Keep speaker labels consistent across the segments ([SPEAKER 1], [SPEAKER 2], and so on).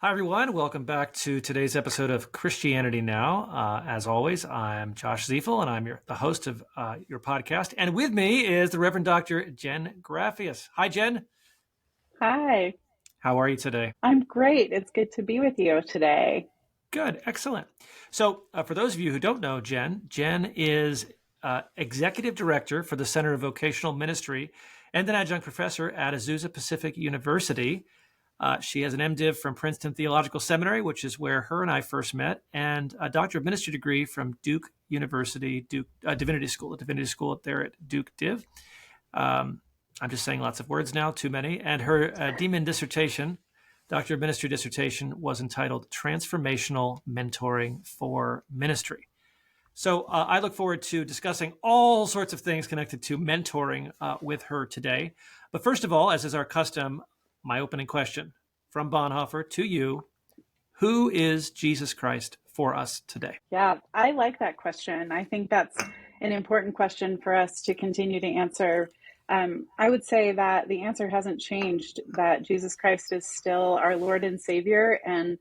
[SPEAKER 1] Hi, everyone. Welcome back to today's episode of Christianity Now. As always, I'm Josh Ziefel, and I'm the host of your podcast. And with me is the Reverend Dr. Jenn Graffius. Hi, Jen.
[SPEAKER 2] Hi,
[SPEAKER 1] How are you today?
[SPEAKER 2] I'm great. It's good to be with you today.
[SPEAKER 1] Good. Excellent. So for those of you who don't know Jen is Executive Director for the Center of Vocational Ministry and an adjunct professor at Azusa Pacific University. She has an MDiv from Princeton Theological Seminary, which is where her and I first met, and a Doctor of Ministry degree from Duke University, Divinity School, the Divinity School up there at Duke Div. I'm just saying lots of words now, too many. And her DMin dissertation, Doctor of Ministry dissertation, was entitled Transformational Mentoring for Ministry. So I look forward to discussing all sorts of things connected to mentoring with her today. But first of all, as is our custom, my opening question from Bonhoeffer to you: who is Jesus Christ for us today?
[SPEAKER 2] Yeah, I like that question. I think that's an important question for us to continue to answer. I would say that the answer hasn't changed, that Jesus Christ is still our Lord and Savior, and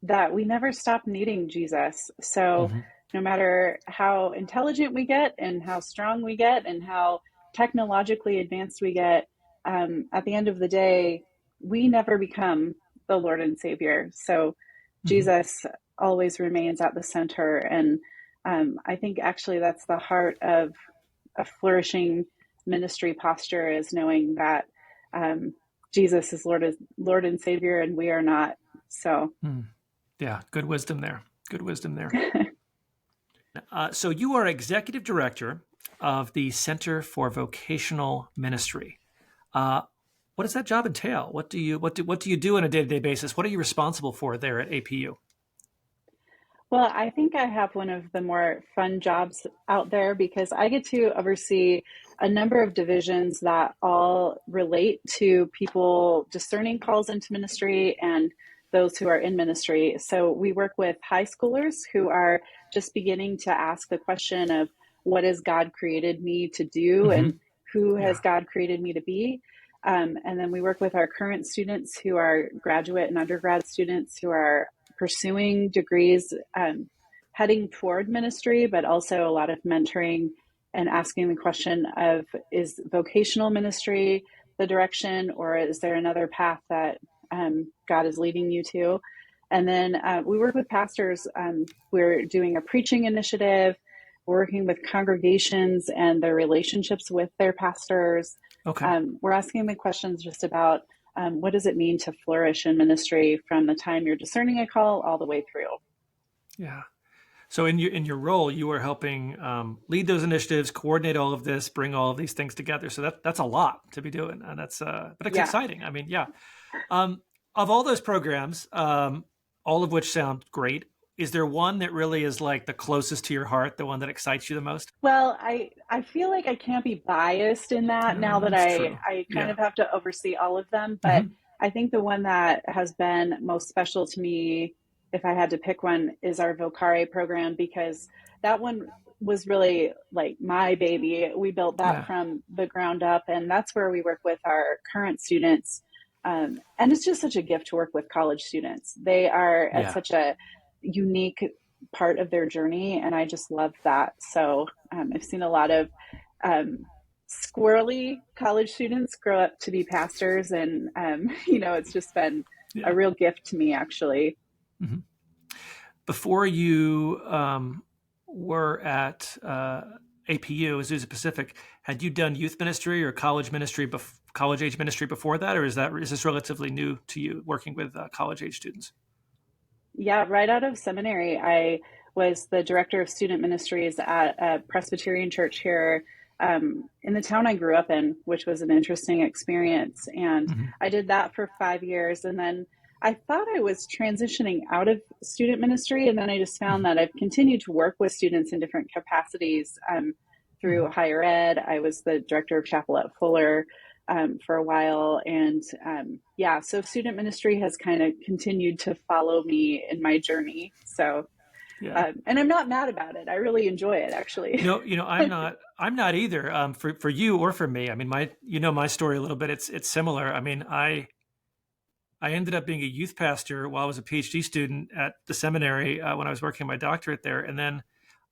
[SPEAKER 2] that we never stop needing Jesus. So no matter how intelligent we get and how strong we get and how technologically advanced we get, at the end of the day, we never become the Lord and Savior. So Jesus always remains at the center. And I think actually that's the heart of a flourishing ministry posture, is knowing that Jesus is Lord and Savior, and we are not. So
[SPEAKER 1] yeah, good wisdom there. Good wisdom there. So you are Executive Director of the Center for Vocational Ministry. What does that job entail? What do you do on a day-to-day basis? What are you responsible for there at APU?
[SPEAKER 2] Well, I think I have one of the more fun jobs out there, because I get to oversee a number of divisions that all relate to people discerning calls into ministry and those who are in ministry. So we work with high schoolers who are just beginning to ask the question of, what has God created me to do, and who has God created me to be? And then we work with our current students who are graduate and undergrad students who are pursuing degrees, heading toward ministry, but also a lot of mentoring and asking the question of, is vocational ministry the direction, or is there another path that God is leading you to? And then we work with pastors. We're doing a preaching initiative, working with congregations and their relationships with their pastors.
[SPEAKER 1] Okay.
[SPEAKER 2] We're asking the questions just about what does it mean to flourish in ministry from the time you're discerning a call all the way through.
[SPEAKER 1] Yeah. So in your role, you are helping lead those initiatives, coordinate all of this, bring all of these things together. So that's a lot to be doing, and but it's exciting. I mean, yeah. Of all those programs, all of which sound great, is there one that really is like the closest to your heart, the one that excites you the most?
[SPEAKER 2] Well, I feel like I can't be biased in that, now that I kind of have to oversee all of them. But I think the one that has been most special to me, if I had to pick one, is our Vocare program, because that one was really like my baby. We built that from the ground up, and that's where we work with our current students. And it's just such a gift to work with college students. They are at such a unique part of their journey, and I just love that. So I've seen a lot of squirrely college students grow up to be pastors, and it's just been a real gift to me, actually.
[SPEAKER 1] Before you were at APU, Azusa Pacific, had you done youth ministry or college age ministry before that, or is this relatively new to you, working with college age students?
[SPEAKER 2] Yeah, right out of seminary, I was the director of student ministries at a Presbyterian church here in the town I grew up in, which was an interesting experience. And I did that for 5 years. And then I thought I was transitioning out of student ministry. And then I just found that I've continued to work with students in different capacities through higher ed. I was the director of chapel at Fuller for a while. And so student ministry has kind of continued to follow me in my journey. So, and I'm not mad about it. I really enjoy it, actually.
[SPEAKER 1] No, I'm not either. For you or for me. I mean, my story a little bit. It's similar. I mean, I I ended up being a youth pastor while I was a PhD student at the seminary when I was working my doctorate there. And then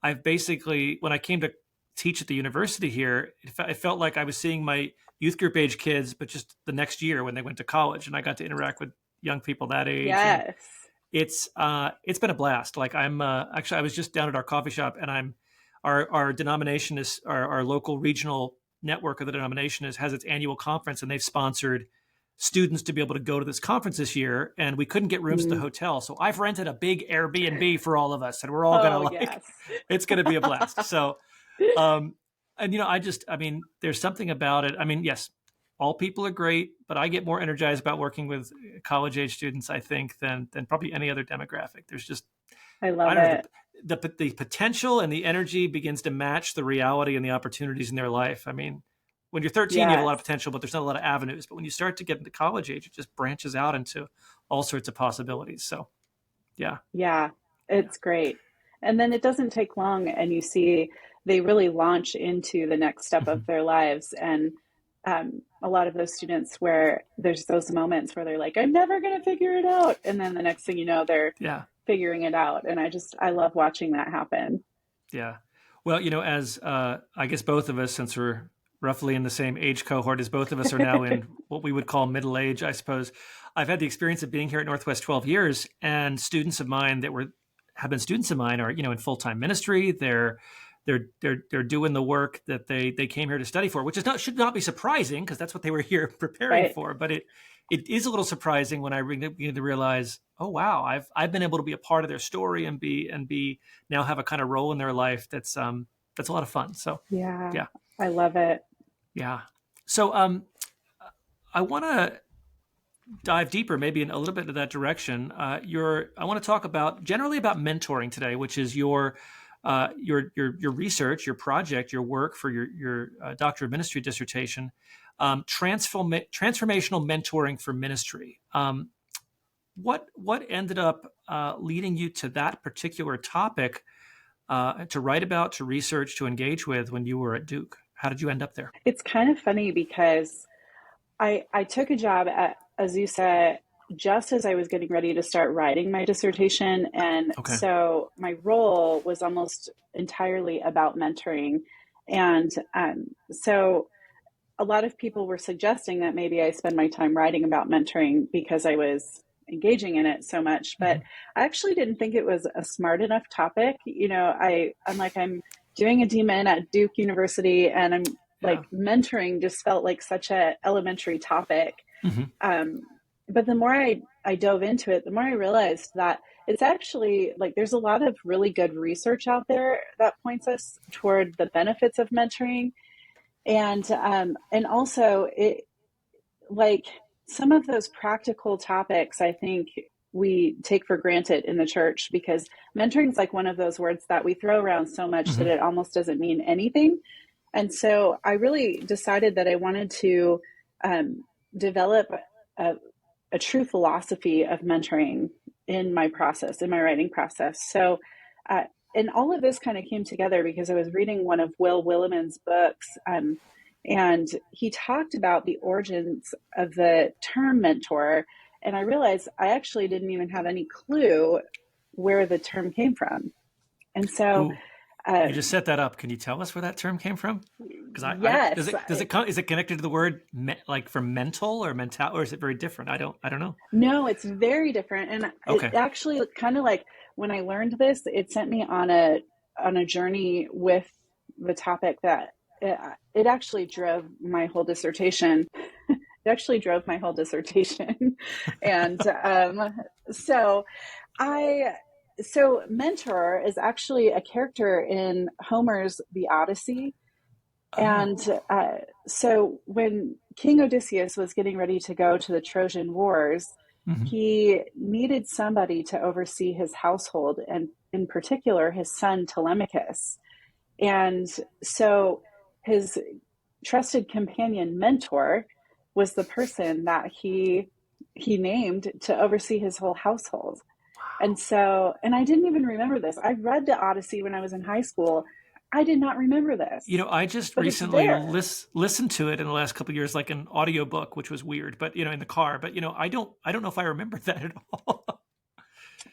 [SPEAKER 1] I've basically, when I came to teach at the university here, it felt like I was seeing my youth group age kids, but just the next year when they went to college, and I got to interact with young people that age. And
[SPEAKER 2] Yes.
[SPEAKER 1] it's been a blast. Like I'm actually, I was just down at our coffee shop, and our denomination is our local regional network of the denomination has its annual conference, and they've sponsored students to be able to go to this conference this year, and we couldn't get rooms at the
[SPEAKER 2] Mm.
[SPEAKER 1] hotel, so I've rented a big Airbnb for all of us, and we're all gonna
[SPEAKER 2] Oh,
[SPEAKER 1] like
[SPEAKER 2] yes.
[SPEAKER 1] it's gonna be a blast. So um and I mean, there's something about it. I mean, yes, all people are great, but I get more energized about working with college age students, I think, than probably any other demographic. There's just,
[SPEAKER 2] I
[SPEAKER 1] I
[SPEAKER 2] love
[SPEAKER 1] don't know,
[SPEAKER 2] it.
[SPEAKER 1] the potential and the energy begins to match the reality and the opportunities in their life. I mean, when you're 13, you have a lot
[SPEAKER 2] Yes.
[SPEAKER 1] of potential, but there's not a lot of avenues. But when you start to get into college age, it just branches out into all sorts of possibilities. So yeah,
[SPEAKER 2] Yeah,
[SPEAKER 1] yeah.
[SPEAKER 2] it's great. And then it doesn't take long, and you see they really launch into the next step
[SPEAKER 1] Mhm.
[SPEAKER 2] of their lives. And a lot of those students where there's those moments where they're like, I'm never going to figure it out. And then the next thing you know, they're
[SPEAKER 1] Yeah,
[SPEAKER 2] figuring it out. And I love watching that happen.
[SPEAKER 1] yeah. Well, as I guess both of us, since we're roughly in the same age cohort, as both of us are now in what we would call middle age, I suppose. I've had the experience of being here at Northwest 12 years, and students of mine that have been students of mine are in full time ministry. They're doing the work that they came here to study for, which should not be surprising because that's what they were here preparing
[SPEAKER 2] Right.
[SPEAKER 1] for. But it is a little surprising when I begin to realize, oh wow, I've been able to be a part of their story and be now have a kind of role in their life that's a lot of fun. So
[SPEAKER 2] Yeah,
[SPEAKER 1] yeah,
[SPEAKER 2] I love it.
[SPEAKER 1] yeah. So I want to dive deeper, maybe in a little bit of that direction. I want to talk generally about mentoring today, which is your research, your project, your work for your Doctor of Ministry dissertation, transformational mentoring for ministry. What ended up leading you to that particular topic to write about, to research, to engage with when you were at Duke? How did you end up there?
[SPEAKER 2] It's kind of funny because I took a job at Azusa just as I was getting ready to start writing my dissertation. And
[SPEAKER 1] Okay.
[SPEAKER 2] so my role was almost entirely about mentoring. And so a lot of people were suggesting that maybe I spend my time writing about mentoring because I was engaging in it so much. But
[SPEAKER 1] Hmm.
[SPEAKER 2] I actually didn't think it was a smart enough topic. I'm doing a DMin at Duke University, and I'm
[SPEAKER 1] Yeah.
[SPEAKER 2] like mentoring just felt like such a elementary topic.
[SPEAKER 1] Hmm.
[SPEAKER 2] Um, but the more I dove into it, the more I realized that it's actually like there's a lot of really good research out there that points us toward the benefits of mentoring, and also it like some of those practical topics I think we take for granted in the church because mentoring is like one of those words that we throw around so much that
[SPEAKER 1] Hmm.
[SPEAKER 2] it almost doesn't mean anything. And so I really decided that I wanted to develop a, a true philosophy of mentoring in my process, in my writing process. So, uh, and all of this kind of came together because I was reading one of Will Williman's books, and he talked about the origins of the term mentor. And I realized I actually didn't even have any clue where the term came from. And so,
[SPEAKER 1] Ooh,
[SPEAKER 2] uh,
[SPEAKER 1] you just set that up. Can you tell us where that term came from? Because I don't,
[SPEAKER 2] yes,
[SPEAKER 1] does it come, is it connected to the word like from mental or mental, or is it very different? I don't know.
[SPEAKER 2] no, it's very different. And it
[SPEAKER 1] Okay.
[SPEAKER 2] actually kind of like when I learned this, it sent me on a journey with the topic that it actually drove my whole dissertation. It actually drove my whole dissertation. And so I so mentor is actually a character in Homer's The Odyssey.
[SPEAKER 1] Oh.
[SPEAKER 2] And so when King Odysseus was getting ready to go to the Trojan Wars,
[SPEAKER 1] Hmm.
[SPEAKER 2] he needed somebody to oversee his household, and in particular, his son Telemachus. And so his trusted companion mentor was the person that he named to oversee his whole household. And so, and I didn't even remember this. I read the Odyssey when I was in high school, I did not remember
[SPEAKER 1] You
[SPEAKER 2] this,
[SPEAKER 1] know, I just
[SPEAKER 2] but it's
[SPEAKER 1] recently
[SPEAKER 2] there.
[SPEAKER 1] listened to it in the last couple of years, like an audiobook, which was weird, but in the car. But I don't know if I remember that at all.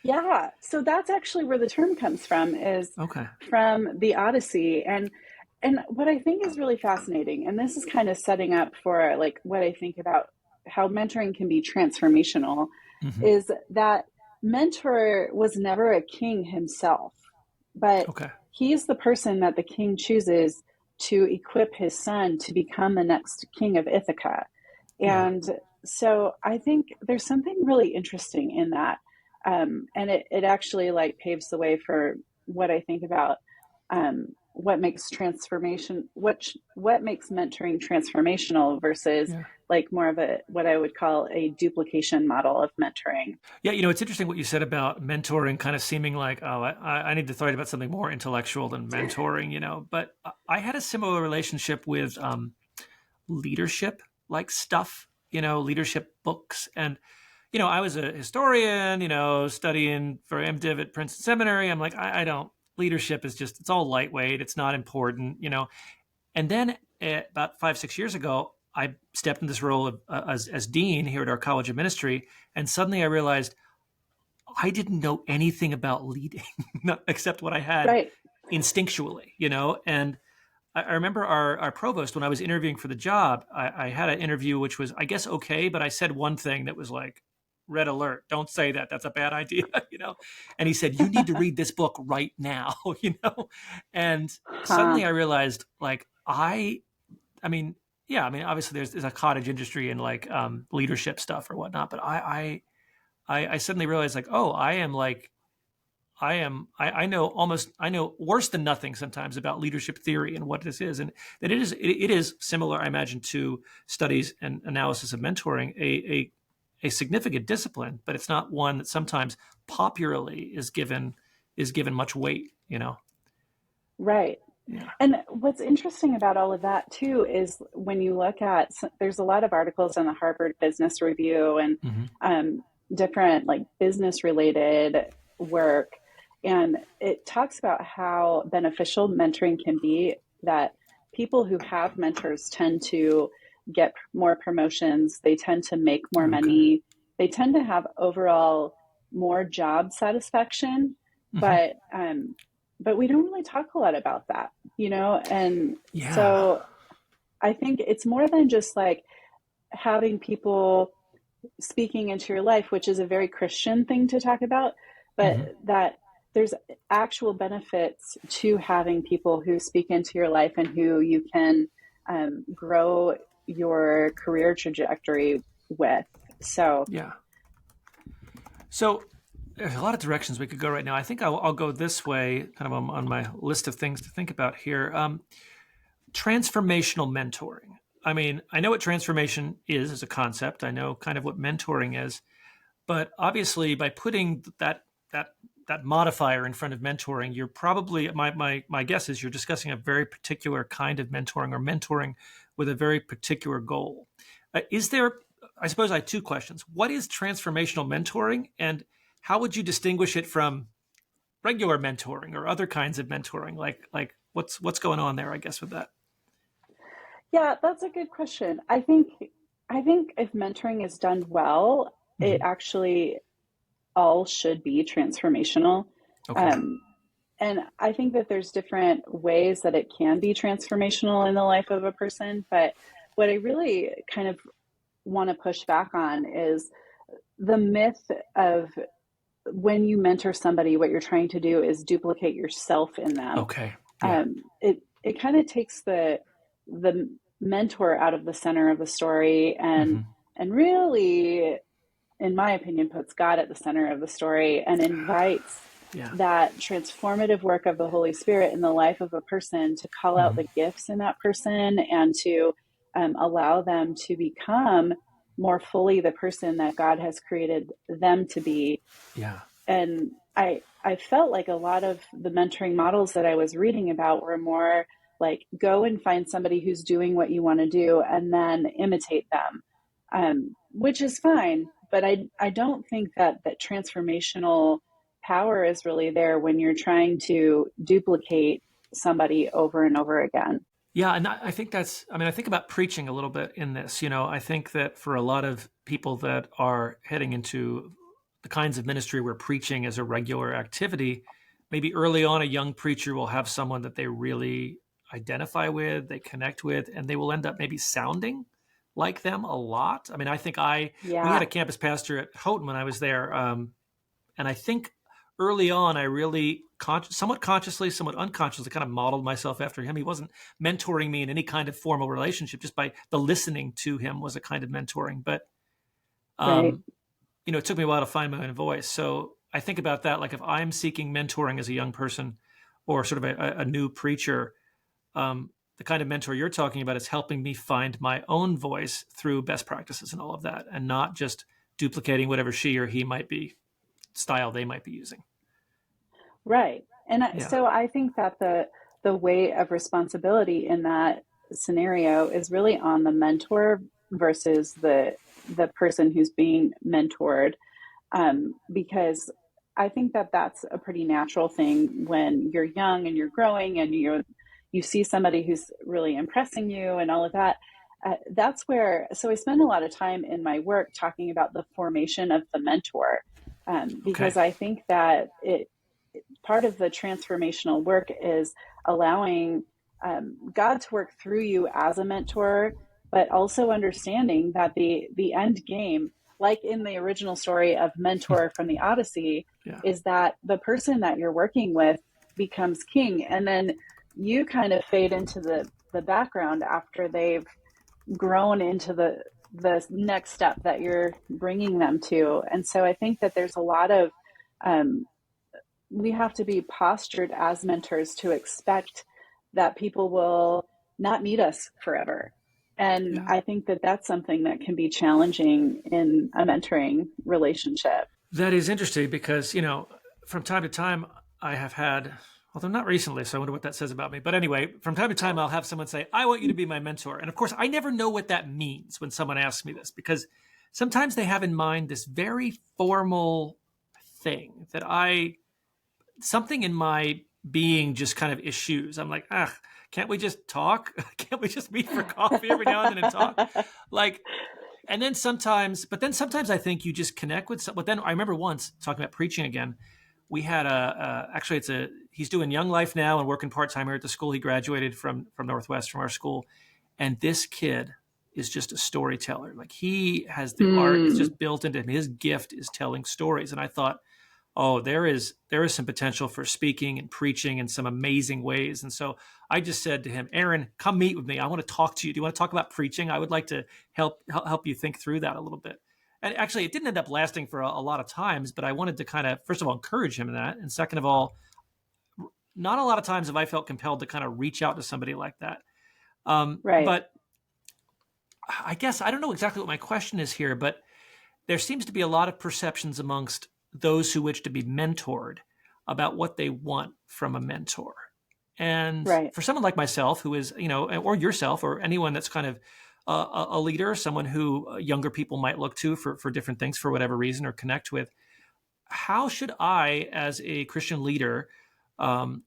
[SPEAKER 2] Yeah. So that's actually where the term comes from, is
[SPEAKER 1] Okay.
[SPEAKER 2] from the Odyssey. And what I think is really fascinating, and this is kind of setting up for like what I think about how mentoring can be transformational,
[SPEAKER 1] Hmm.
[SPEAKER 2] is that mentor was never a king himself, but
[SPEAKER 1] Okay.
[SPEAKER 2] he's the person that the king chooses to equip his son to become the next king of Ithaca.
[SPEAKER 1] Yeah.
[SPEAKER 2] And so I think there's something really interesting in that. And it actually like paves the way for what I think about what makes transformation, what makes mentoring transformational versus
[SPEAKER 1] Yeah.
[SPEAKER 2] like more of a what I would call a duplication model of mentoring.
[SPEAKER 1] Yeah, it's interesting what you said about mentoring kind of seeming like, oh, I need to thought about something more intellectual than mentoring, But I had a similar relationship with leadership like stuff, leadership books. And, I was a historian, studying for MDiv at Princeton Seminary. I'm like, I don't, leadership is just, it's all lightweight. It's not important. And then about 5, 6 years ago, I stepped in this role of, as dean here at our College of Ministry. And suddenly I realized I didn't know anything about leading, not, except what I had
[SPEAKER 2] Right.
[SPEAKER 1] instinctually. And I remember our provost, when I was interviewing for the job, I had an interview which was, I guess, okay, but I said one thing that was like, red alert, don't say that. That's a bad idea. And he said, you need to read this book right now, And
[SPEAKER 2] Huh.
[SPEAKER 1] suddenly I realized, like, I mean, yeah, I mean, obviously there's a cottage industry and like leadership stuff or whatnot, but I suddenly realized, like, oh, I I know worse than nothing sometimes about leadership theory and what this is, and that it is similar, I imagine, to studies and analysis of mentoring, a significant discipline, but it's not one that sometimes popularly is given much weight.
[SPEAKER 2] Right.
[SPEAKER 1] Yeah.
[SPEAKER 2] And what's interesting about all of that too is when you look at, there's a lot of articles in the Harvard Business Review and
[SPEAKER 1] Hmm.
[SPEAKER 2] different like business related work. And it talks about how beneficial mentoring can be, that people who have mentors tend to get more promotions, they tend to make more
[SPEAKER 1] Okay.
[SPEAKER 2] money, they tend to have overall more job satisfaction.
[SPEAKER 1] Hmm.
[SPEAKER 2] But we don't really talk a lot about that, and
[SPEAKER 1] Yeah.
[SPEAKER 2] so I think it's more than just like having people speaking into your life, which is a very Christian thing to talk about, but
[SPEAKER 1] Hmm.
[SPEAKER 2] that there's actual benefits to having people who speak into your life and who you can grow your career trajectory with. So,
[SPEAKER 1] Yeah. So there's a lot of directions we could go right now. I think I'll go this way, kind of on my list of things to think about here. Transformational mentoring. I mean, I know what transformation is as a concept. I know kind of what mentoring is, but obviously, by putting that that modifier in front of mentoring, you're probably, my guess is you're discussing a very particular kind of mentoring, or mentoring with a very particular goal. Is there? I suppose I have two questions. What is transformational mentoring, and how would you distinguish it from regular mentoring or other kinds of mentoring? Like what's going on there? I guess with that.
[SPEAKER 2] yeah, that's a good question. I think if mentoring is done well, it
[SPEAKER 1] Hmm.
[SPEAKER 2] actually all should be transformational.
[SPEAKER 1] Okay.
[SPEAKER 2] Um, and I think that there's different ways that it can be transformational in the life of a person. But what I really kind of want to push back on is the myth of when you mentor somebody, what you're trying to do is duplicate yourself in them.
[SPEAKER 1] Okay. Yeah.
[SPEAKER 2] It kind of takes the mentor out of the center of the story, and
[SPEAKER 1] Hmm.
[SPEAKER 2] really, in my opinion, puts God at the center of the story and invites
[SPEAKER 1] Yeah.
[SPEAKER 2] that transformative work of the Holy Spirit in the life of a person to call out
[SPEAKER 1] Hmm.
[SPEAKER 2] the gifts in that person and to allow them to become more fully the person that God has created them to be.
[SPEAKER 1] Yeah.
[SPEAKER 2] And I felt like a lot of the mentoring models that I was reading about were more like go and find somebody who's doing what you want to do and then imitate them, which is fine. But I don't think that transformational power is really there when you're trying to duplicate somebody over and over again.
[SPEAKER 1] Yeah, and I think that's, I mean, I think about preaching a little bit in this. I think that for a lot of people that are heading into the kinds of ministry where preaching is a regular activity, maybe early on a young preacher will have someone that they really identify with, they connect with, and they will end up maybe sounding like them a lot. I mean, I think we had
[SPEAKER 2] Yeah,
[SPEAKER 1] a campus pastor at Houghton when I was there. And I think early on, I really somewhat consciously, somewhat unconsciously kind of modeled myself after him. He wasn't mentoring me in any kind of formal relationship, just by the listening to him was a kind of mentoring. But,
[SPEAKER 2] right.
[SPEAKER 1] um, it took me a while to find my own voice. So I think about that. Like if I'm seeking mentoring as a young person or sort of a new preacher, the kind of mentor you're talking about is helping me find my own voice through best practices and all of that, and not just duplicating whatever she or he might be style they might be using.
[SPEAKER 2] Right. And
[SPEAKER 1] Yeah.
[SPEAKER 2] so I think that the weight of responsibility in that scenario is really on the mentor versus the person who's being mentored, because I think that that's a pretty natural thing when you're young and you're growing and you see somebody who's really impressing you and all of that. That's where, so I spend a lot of time in my work talking about the formation of the mentor,
[SPEAKER 1] Okay.
[SPEAKER 2] because I think that part of the transformational work is allowing God to work through you as a mentor, but also understanding that the end game, like in the original story of Mentor from the Odyssey,
[SPEAKER 1] Yeah.
[SPEAKER 2] is that the person that you're working with becomes king, and then you kind of fade into the background after they've grown into the next step that you're bringing them to. And so I think that there's a lot of um, we have to be postured as mentors to expect that people will not meet us forever. And
[SPEAKER 1] Yeah.
[SPEAKER 2] I think that that's something that can be challenging in a mentoring relationship.
[SPEAKER 1] That is interesting because, from time to time I have had, although not recently, so I wonder what that says about me. But anyway, from time to time I'll have someone say, I want you to be my mentor. And of course, I never know what that means when someone asks me this, because sometimes they have in mind this very formal thing that something in my being just kind of eschews. I'm like, can't we just talk? Can't we just meet for coffee every now and then and talk? Like, and then sometimes I think you just connect with some. But then I remember once talking about preaching again. We had actually he's doing Young Life now and working part time here at the school. He graduated from Northwest from our school, and this kid is just a storyteller. Like he has the art; it's
[SPEAKER 2] Hmm.
[SPEAKER 1] just built into him. His gift is telling stories, and I thought, oh, there is some potential for speaking and preaching in some amazing ways. And so I just said to him, Aaron, come meet with me. I want to talk to you. Do you want to talk about preaching? I would like to help you think through that a little bit. And actually, it didn't end up lasting for a lot of times, but I wanted to kind of, first of all, encourage him in that. And second of all, not a lot of times have I felt compelled to kind of reach out to somebody like that.
[SPEAKER 2] Right.
[SPEAKER 1] But I guess I don't know exactly what my question is here, but there seems to be a lot of perceptions amongst those who wish to be mentored about what they want from a mentor. And
[SPEAKER 2] Right.
[SPEAKER 1] for someone like myself, who is, or yourself, or anyone that's kind of a leader, someone who younger people might look to for different things for whatever reason or connect with, how should I, as a Christian leader,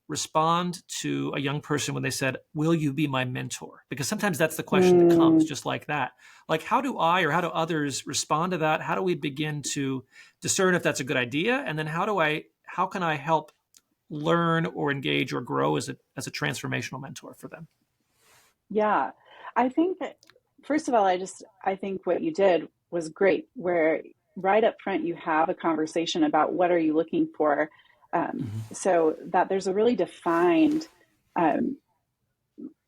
[SPEAKER 1] respond to a young person when they said, will you be my mentor? Because sometimes that's the question that comes
[SPEAKER 2] Mm,
[SPEAKER 1] just like that. Like, how do I or how do others respond to that? How do we begin to discern if that's a good idea? And then how can I help learn or engage or grow as a transformational mentor for them?
[SPEAKER 2] yeah. I think that, first of all, I think what you did was great, where right up front you have a conversation about what are you looking for,
[SPEAKER 1] Mm-hmm.
[SPEAKER 2] so that there's a really defined um,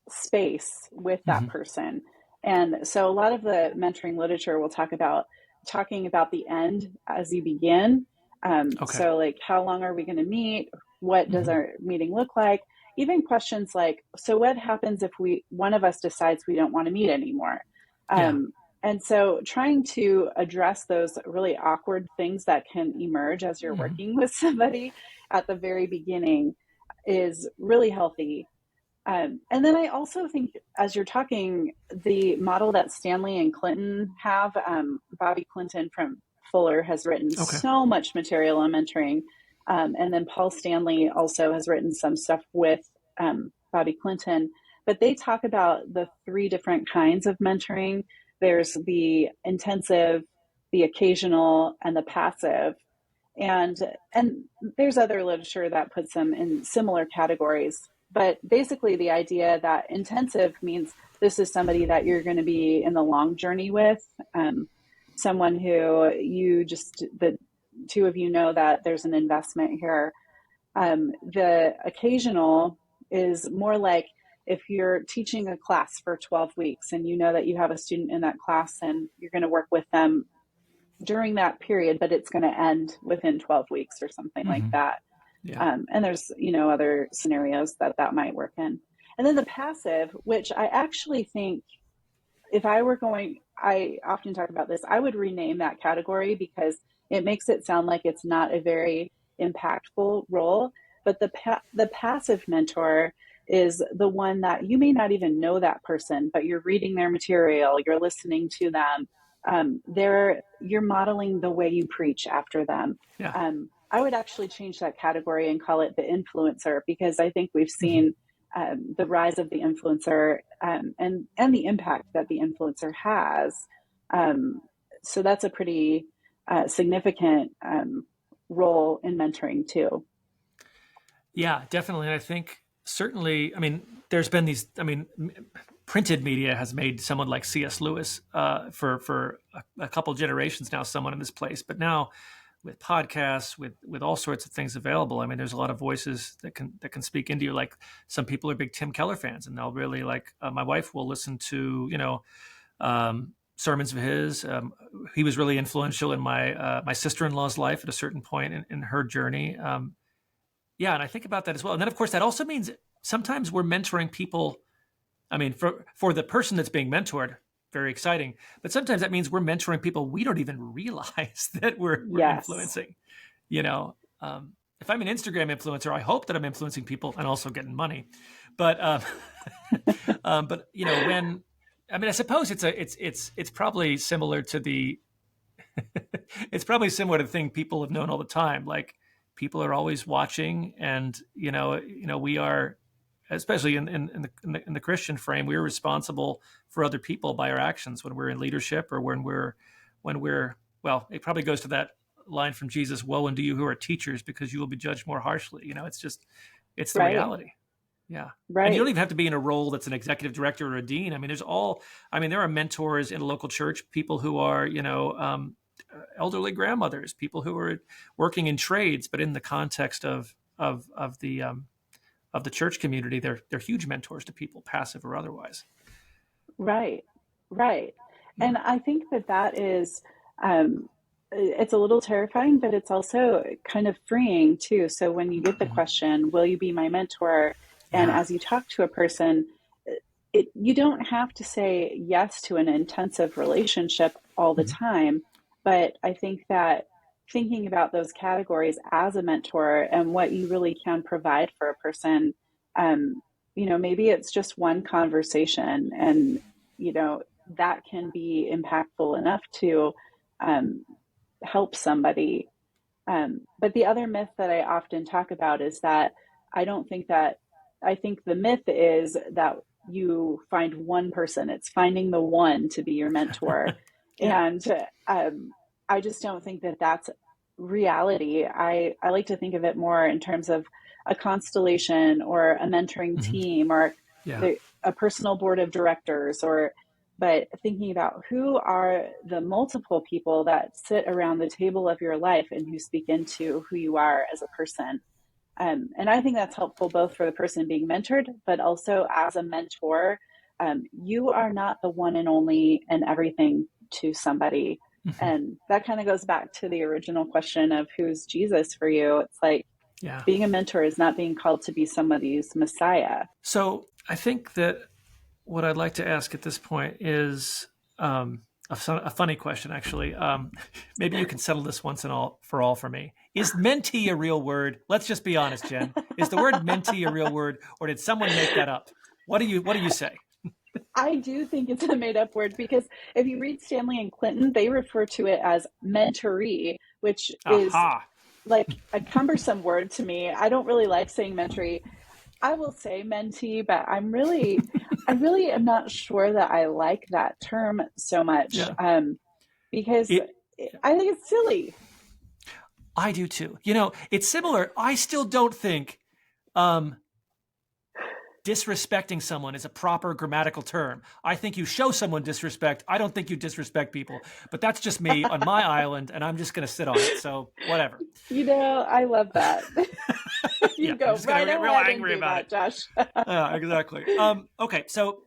[SPEAKER 2] space with that
[SPEAKER 1] Mm-hmm.
[SPEAKER 2] person. And so a lot of the mentoring literature will talking about the end as you begin.
[SPEAKER 1] Okay.
[SPEAKER 2] So like, how long are we going to meet? What does
[SPEAKER 1] Mm-hmm.
[SPEAKER 2] our meeting look like? Even questions like, so what happens if one of us decides we don't want to meet anymore?
[SPEAKER 1] Yeah.
[SPEAKER 2] Um, and so trying to address those really awkward things that can emerge as you're
[SPEAKER 1] Mm-hmm.
[SPEAKER 2] working with somebody at the very beginning is really healthy. And then I also think, as you're talking, the model that Stanley and Clinton have, Bobby Clinton from Fuller has written
[SPEAKER 1] Okay.
[SPEAKER 2] so much material on mentoring. And then Paul Stanley also has written some stuff with Bobby Clinton, but they talk about the three different kinds of mentoring. There's the intensive, the occasional, and the passive. And there's other literature that puts them in similar categories. But basically, the idea that intensive means this is somebody that you're going to be in the long journey with, someone who the two of you know that there's an investment here. The occasional is more like if you're teaching a class for 12 weeks and you know that you have a student in that class and you're going to work with them during that period, but it's going to end within 12 weeks or something like that.
[SPEAKER 1] Yeah.
[SPEAKER 2] And there's, other scenarios that might work in. And then the passive, which I actually think if I were going, I often talk about this, I would rename that category because it makes it sound like it's not a very impactful role. But the passive mentor is the one that you may not even know that person, but you're reading their material, you're listening to them. You're modeling the way you preach after them.
[SPEAKER 1] Yeah.
[SPEAKER 2] I would actually change that category and call it the influencer, because I think we've seen the rise of the influencer and the impact that the influencer has. So that's a pretty significant role in mentoring too.
[SPEAKER 1] Yeah, definitely. And I think certainly, there's been these, printed media has made someone like C.S. Lewis for a couple generations now, someone in this place. But now with podcasts, with all sorts of things available, there's a lot of voices that can speak into you. Like some people are big Tim Keller fans, and they'll really my wife will listen to, sermons of his. He was really influential in my sister-in-law's life at a certain point in her journey. Yeah, and I think about that as well. And then, of course, that also means sometimes we're mentoring people. For the person that's being mentored, very exciting. But sometimes that means we're mentoring people we don't even realize that we're influencing. If I'm an Instagram influencer, I hope that I'm influencing people and also getting money. But when I suppose it's probably similar to the it's probably similar to the thing people have known all the time. Like people are always watching, and we are, especially in the Christian frame, we're responsible for other people by our actions when we're in leadership or when we're well, it probably goes to that line from Jesus, "Woe unto you who are teachers, because you will be judged more harshly." It's the reality. Yeah.
[SPEAKER 2] Right.
[SPEAKER 1] And you don't even have to be in a role that's an executive director or a dean. There are mentors in a local church, people who are, elderly grandmothers, people who are working in trades, but in the context of the church community, they're huge mentors to people, passive or otherwise.
[SPEAKER 2] Right. And I think that is, it's a little terrifying, but it's also kind of freeing too. So when you get the question, will you be my mentor? And as you talk to a person, you don't have to say yes to an intensive relationship all the time. But I think that thinking about those categories as a mentor and what you really can provide for a person, maybe it's just one conversation, and, that can be impactful enough to help somebody. But the other myth that I often talk about is that I think the myth is that you find one person. It's finding the one to be your mentor. And I just don't think that that's reality. I like to think of it more in terms of a constellation or a mentoring team or a personal board of directors, but thinking about who are the multiple people that sit around the table of your life and who speak into who you are as a person. And I think that's helpful both for the person being mentored, but also as a mentor. You are not the one and only and everything to somebody. And that kind of goes back to the original question of who's Jesus for you. It's like being a mentor is not being called to be somebody's Messiah.
[SPEAKER 1] So I think that what I'd like to ask at this point is a funny question, actually. Maybe you can settle this once and all for me. Is mentee a real word? Let's just be honest, Jen. Is the word mentee a real word, or did someone make that up? What do you say?
[SPEAKER 2] I do think it's a made-up word, because if you read Stanley and Clinton, they refer to it as mentoree, which is like a cumbersome word to me. I don't really like saying mentoree. I will say mentee, but I really am not sure that I like that term so much,
[SPEAKER 1] Yeah.
[SPEAKER 2] because
[SPEAKER 1] It
[SPEAKER 2] I think it's silly.
[SPEAKER 1] I do too. You know, it's similar. I still don't think um, disrespecting someone is a proper grammatical term. I think you show someone disrespect. I don't think you disrespect people. But that's just me on my island, and I'm just going to sit on it. So whatever.
[SPEAKER 2] You know, I love that.
[SPEAKER 1] Yeah,
[SPEAKER 2] You
[SPEAKER 1] I'm
[SPEAKER 2] go
[SPEAKER 1] just going to
[SPEAKER 2] right
[SPEAKER 1] get real
[SPEAKER 2] ahead and
[SPEAKER 1] angry
[SPEAKER 2] do
[SPEAKER 1] about it.
[SPEAKER 2] that, Josh.
[SPEAKER 1] Exactly. Okay, so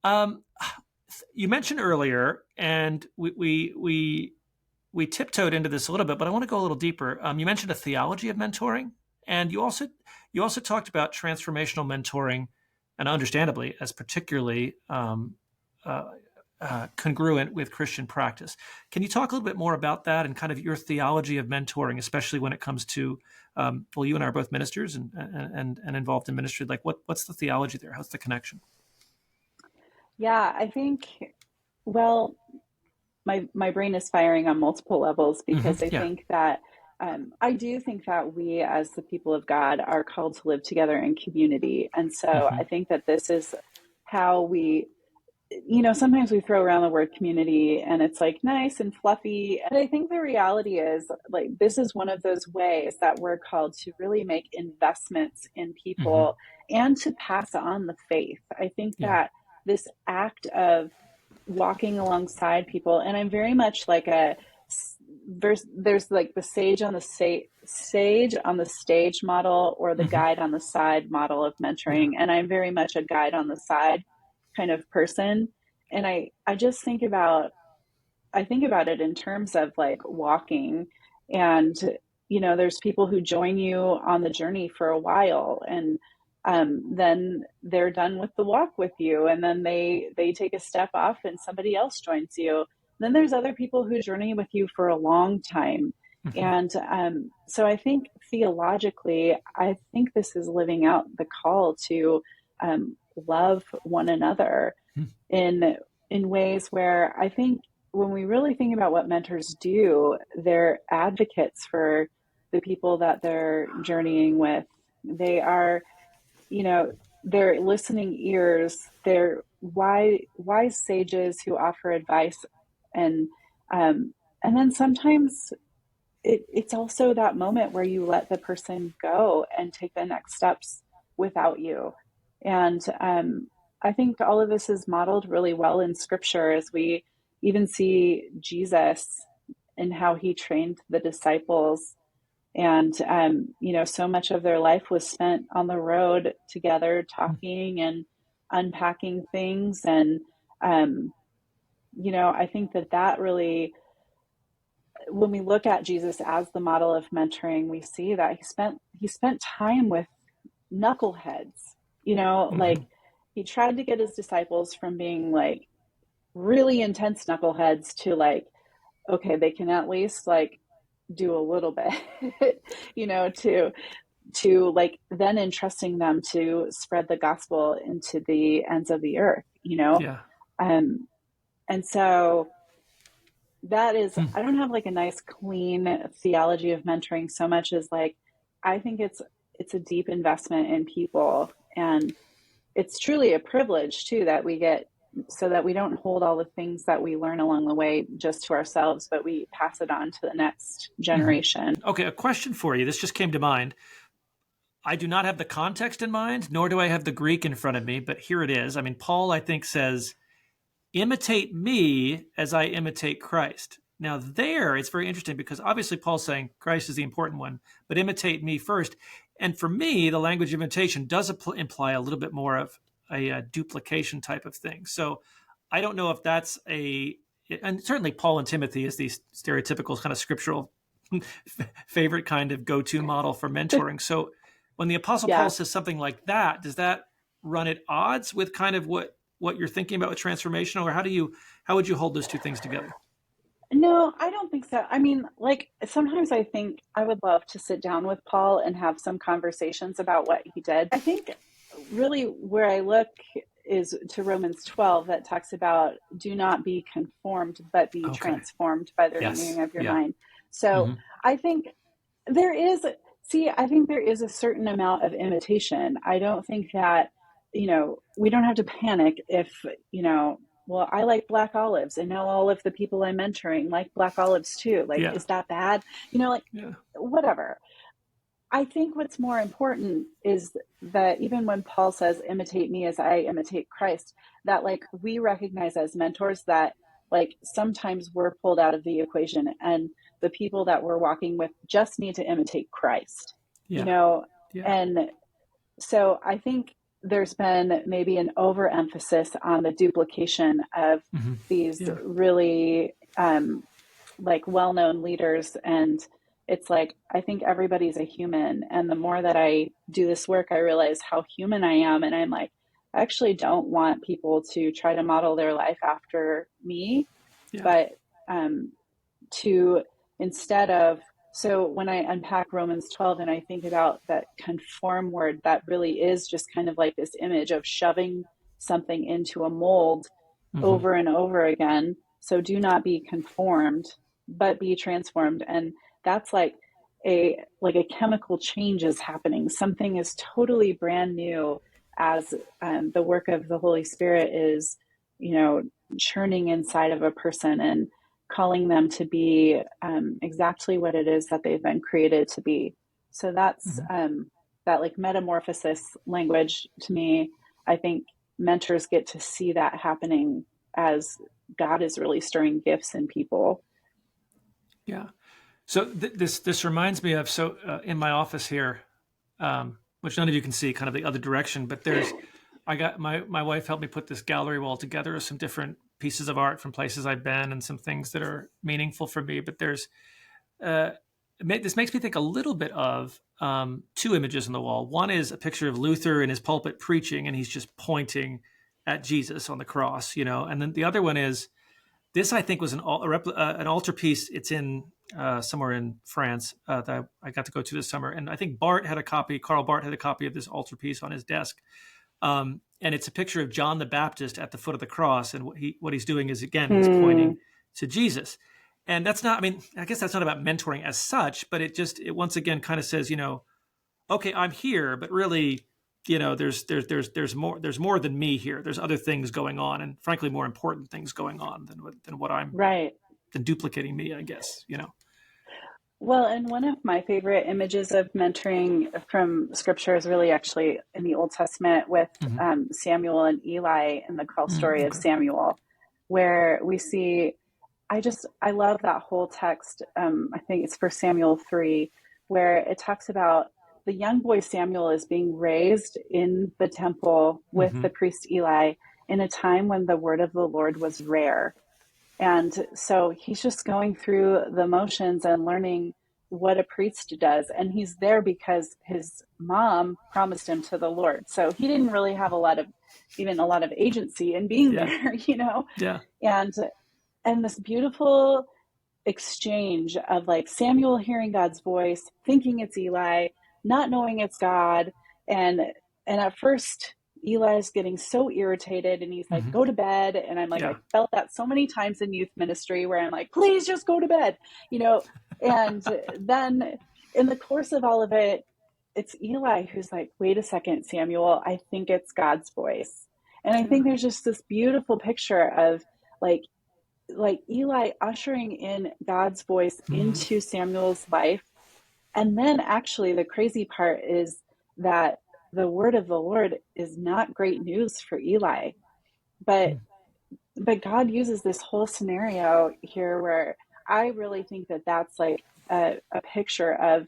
[SPEAKER 1] um, you mentioned earlier, and we tiptoed into this a little bit, but I want to go a little deeper. You mentioned a theology of mentoring, and you also talked about transformational mentoring, and understandably, as particularly uh, congruent with Christian practice. Can you talk a little bit more about that and kind of your theology of mentoring, especially when it comes to well, you and I are both ministers and involved in ministry. Like, what's the theology there? How's the connection?
[SPEAKER 2] Yeah, I think, well, my brain is firing on multiple levels because I
[SPEAKER 1] Yeah.
[SPEAKER 2] think that I do think that we as the people of God are called to live together in community. And so I
[SPEAKER 1] Hmm.
[SPEAKER 2] think that this is how we, sometimes we throw around the word community and it's like nice and fluffy. And I think the reality is like this is one of those ways that we're called to really make investments in
[SPEAKER 1] Hmm.
[SPEAKER 2] people and to pass on the faith. I think
[SPEAKER 1] Yeah.
[SPEAKER 2] that this act of walking alongside people, and I'm very much like there's like the sage on the stage model or the
[SPEAKER 1] Hmm.
[SPEAKER 2] guide on the side model of
[SPEAKER 1] Yeah.
[SPEAKER 2] mentoring, and I'm very much a guide on the side kind of person. And I just think about it in terms of like walking, and there's people who join you on the journey for a while, and then they're done with the walk with you, and then they take a step off and somebody else joins you. Then there's other people who journey with you for a long time.
[SPEAKER 1] Hmm.
[SPEAKER 2] And so I think theologically, I think this is living out the call to love one another in ways where I think when we really think about what mentors do, they're advocates for the people that they're journeying with. They are, you know, they're listening ears. They're wise sages who offer advice, and um, and then sometimes it's also that moment where you let the person go and take the next steps without you. And I think all of this is modeled really well in scripture as we even see Jesus and how he trained the disciples. And, so much of their life was spent on the road together, talking and unpacking things. And, um, I think that really, when we look at Jesus as the model of mentoring, we see that he spent time with knuckleheads. Like
[SPEAKER 1] Hmm.
[SPEAKER 2] he tried to get his disciples from being like really intense knuckleheads to like, okay, they can at least like do a little bit, to like then entrusting them to spread the gospel into the ends of the earth.
[SPEAKER 1] Yeah.
[SPEAKER 2] Um, and so that is,
[SPEAKER 1] Hmm.
[SPEAKER 2] I don't have like a nice clean theology of mentoring so much as like I think it's a deep investment in people, and it's truly a privilege too that we get, so that we don't hold all the things that we learn along the way just to ourselves, but we pass it on to the next
[SPEAKER 1] Hmm.
[SPEAKER 2] generation.
[SPEAKER 1] Okay, a question for you. This just came to mind. I do not have the context in mind, nor do I have the Greek in front of me, but here it is. I mean, Paul, I think, says, imitate me as I imitate Christ. Now, there, it's very interesting because obviously Paul's saying Christ is the important one, but imitate me first. And for me, the language of imitation does imply a little bit more of a duplication type of thing. So I don't know if that's and certainly Paul and Timothy is the stereotypical kind of scriptural favorite kind of go to model for mentoring. So when the Apostle Paul
[SPEAKER 2] Yeah.
[SPEAKER 1] says something like that, does that run at odds with kind of what you're thinking about with transformational, or how would you hold those two things together?
[SPEAKER 2] No, I don't think so. I mean, like sometimes I think I would love to sit down with Paul and have some conversations about what he did. I think really where I look is to Romans 12 that talks about do not be conformed, but be
[SPEAKER 1] Okay.
[SPEAKER 2] transformed by the
[SPEAKER 1] Yes.
[SPEAKER 2] renewing of your
[SPEAKER 1] Yeah.
[SPEAKER 2] mind. So
[SPEAKER 1] Hmm.
[SPEAKER 2] I think there is. See, I think there is a certain amount of imitation. I don't think that, we don't have to panic if, well, I like black olives and now all of the people I'm mentoring like black olives too. Like,
[SPEAKER 1] Yeah.
[SPEAKER 2] is that bad? Like,
[SPEAKER 1] Yeah.
[SPEAKER 2] whatever. I think what's more important is that even when Paul says, imitate me as I imitate Christ, that like we recognize as mentors that like sometimes we're pulled out of the equation and the people that we're walking with just need to imitate Christ, you
[SPEAKER 1] Yeah.
[SPEAKER 2] know?
[SPEAKER 1] Yeah.
[SPEAKER 2] And so I think there's been maybe an overemphasis on the duplication of
[SPEAKER 1] Hmm.
[SPEAKER 2] these
[SPEAKER 1] Yeah.
[SPEAKER 2] really like well-known leaders, and it's like I think everybody's a human, and the more that I do this work I realize how human I am, and I'm like I actually don't want people to try to model their life after me,
[SPEAKER 1] Yeah.
[SPEAKER 2] but um, to instead of so when I unpack Romans 12 and I think about that conform word, that really is just kind of like this image of shoving something into a mold
[SPEAKER 1] Hmm.
[SPEAKER 2] over and over again. So do not be conformed, but be transformed. And that's like a chemical change is happening. Something is totally brand new as the work of the Holy Spirit is, churning inside of a person and calling them to be exactly what it is that they've been created to be. So that's
[SPEAKER 1] Hmm.
[SPEAKER 2] that like metamorphosis language to me. I think mentors get to see that happening as God is really stirring gifts in people.
[SPEAKER 1] Yeah. So this reminds me of in my office here, which none of you can see, kind of the other direction. But I got my wife helped me put this gallery wall together of some different pieces of art from places I've been and some things that are meaningful for me. But uh, this makes me think a little bit of two images on the wall. One is a picture of Luther in his pulpit preaching, and he's just pointing at Jesus on the cross, and then the other one is this. I think was an altarpiece. It's in somewhere in France that I got to go to this summer, and I think Karl Barth had a copy of this altarpiece on his desk. And it's a picture of John the Baptist at the foot of the cross, and what he's doing is again he's
[SPEAKER 2] Hmm.
[SPEAKER 1] pointing to Jesus. And that's not. I mean, I guess that's not about mentoring as such, but it once again kind of says, okay, I'm here, but really, there's more than me here. There's other things going on, and frankly, more important things going on than what I'm
[SPEAKER 2] Right.
[SPEAKER 1] than duplicating me. I guess.
[SPEAKER 2] Well, and one of my favorite images of mentoring from scripture is really actually in the Old Testament with
[SPEAKER 1] Hmm.
[SPEAKER 2] Samuel and Eli in the call story of
[SPEAKER 1] Okay.
[SPEAKER 2] Samuel, where we see, I love that whole text. I think it's 1 Samuel 3, where it talks about the young boy Samuel is being raised in the temple with
[SPEAKER 1] Hmm.
[SPEAKER 2] the priest Eli in a time when the word of the Lord was rare. And so he's just going through the motions and learning what a priest does. And he's there because his mom promised him to the Lord. So he didn't really have even a lot of agency in being
[SPEAKER 1] Yeah.
[SPEAKER 2] there,
[SPEAKER 1] Yeah.
[SPEAKER 2] And this beautiful exchange of like Samuel hearing God's voice, thinking it's Eli, not knowing it's God, and at first Eli's getting so irritated and he's like,
[SPEAKER 1] Hmm.
[SPEAKER 2] go to bed. And I'm like, I
[SPEAKER 1] Yeah.
[SPEAKER 2] felt that so many times in youth ministry where I'm like, please just go to bed, you know. And then in the course of all of it, it's Eli who's like, wait a second, Samuel, I think it's God's voice. And I
[SPEAKER 1] Yeah.
[SPEAKER 2] think there's just this beautiful picture of like Eli ushering in God's voice
[SPEAKER 1] Hmm.
[SPEAKER 2] into Samuel's life. And then actually the crazy part is that the word of the Lord is not great news for Eli. But God uses this whole scenario here where I really think that that's like a picture of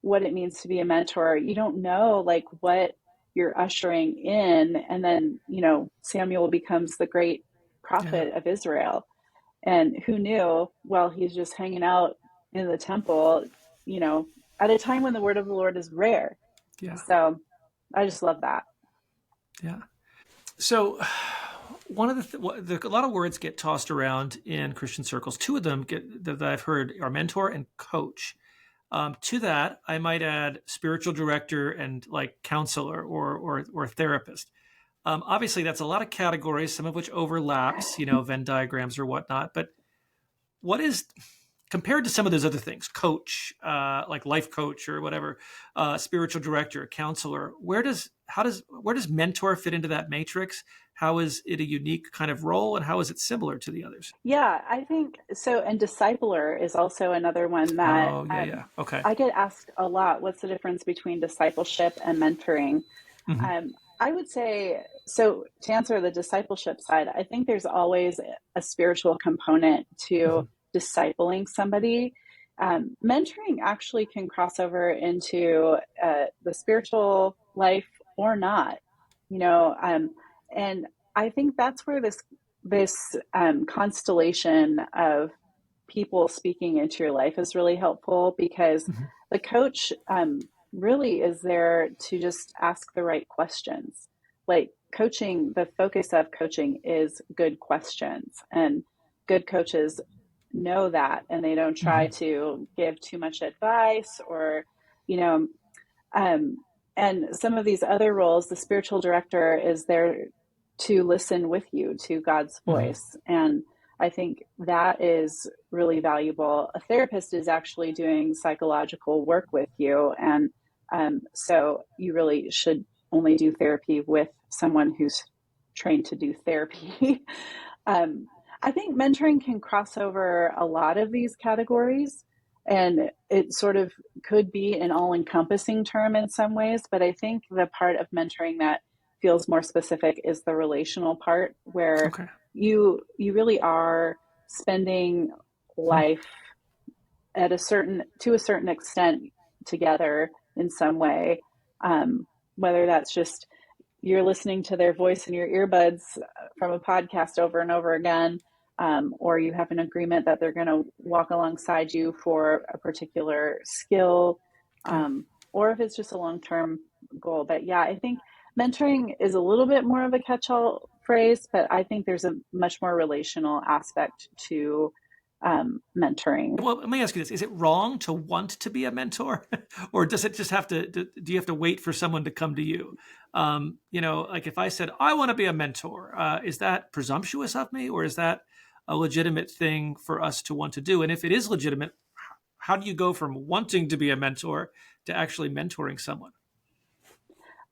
[SPEAKER 2] what it means to be a mentor. You don't know like what you're ushering in, and then Samuel becomes the great
[SPEAKER 1] Yeah.
[SPEAKER 2] prophet of Israel. And who knew? Well, he's just hanging out in the temple, you know, at a time when the word of the Lord is rare.
[SPEAKER 1] Yeah.
[SPEAKER 2] So I just love that.
[SPEAKER 1] Yeah. So one of a lot of words get tossed around in Christian circles. Two of them that I've heard are mentor and coach. To that, I might add spiritual director and like counselor or therapist. Obviously, that's a lot of categories, some of which overlaps, Venn diagrams or whatnot. But what is compared to some of those other things, coach, like life coach or whatever, spiritual director, counselor, where does mentor fit into that matrix? How is it a unique kind of role, and how is it similar to the others?
[SPEAKER 2] Yeah, I think so. And discipler is also another one that
[SPEAKER 1] Oh, yeah, yeah. Okay.
[SPEAKER 2] I get asked a lot. What's the difference between discipleship and mentoring?
[SPEAKER 1] Hmm.
[SPEAKER 2] I would say, so to answer the discipleship side, I think there's always a spiritual component to
[SPEAKER 1] Hmm.
[SPEAKER 2] discipling somebody. Mentoring actually can cross over into the spiritual life or not, you know, and I think that's where this constellation of people speaking into your life is really helpful, because
[SPEAKER 1] Hmm.
[SPEAKER 2] the coach really is there to just ask the right questions. Like coaching, the focus of coaching is good questions, and good coaches know that, and they don't try
[SPEAKER 1] Hmm.
[SPEAKER 2] to give too much advice or, you know, um, and some of these other roles, the spiritual director is there to listen with you to God's
[SPEAKER 1] Hmm.
[SPEAKER 2] voice. And I think that is really valuable. A therapist is actually doing psychological work with you. And so you really should only do therapy with someone who's trained to do therapy. um, I think mentoring can cross over a lot of these categories, and it sort of could be an all encompassing term in some ways. But I think the part of mentoring that feels more specific is the relational part, where
[SPEAKER 1] Okay.
[SPEAKER 2] you really are spending
[SPEAKER 1] Hmm.
[SPEAKER 2] life at a certain extent together in some way, whether that's just you're listening to their voice in your earbuds from a podcast over and over again, or you have an agreement that they're going to walk alongside you for a particular skill,
[SPEAKER 1] Yeah.
[SPEAKER 2] or if it's just a long term goal. But yeah, I think mentoring is a little bit more of a catch all phrase, but I think there's a much more relational aspect to mentoring.
[SPEAKER 1] Well, let me ask you this: is it wrong to want to be a mentor, or does it just have to? Do you have to wait for someone to come to you? Like if I said I want to be a mentor, is that presumptuous of me, or is that a legitimate thing for us to want to do? And if it is legitimate, how do you go from wanting to be a mentor to actually mentoring someone?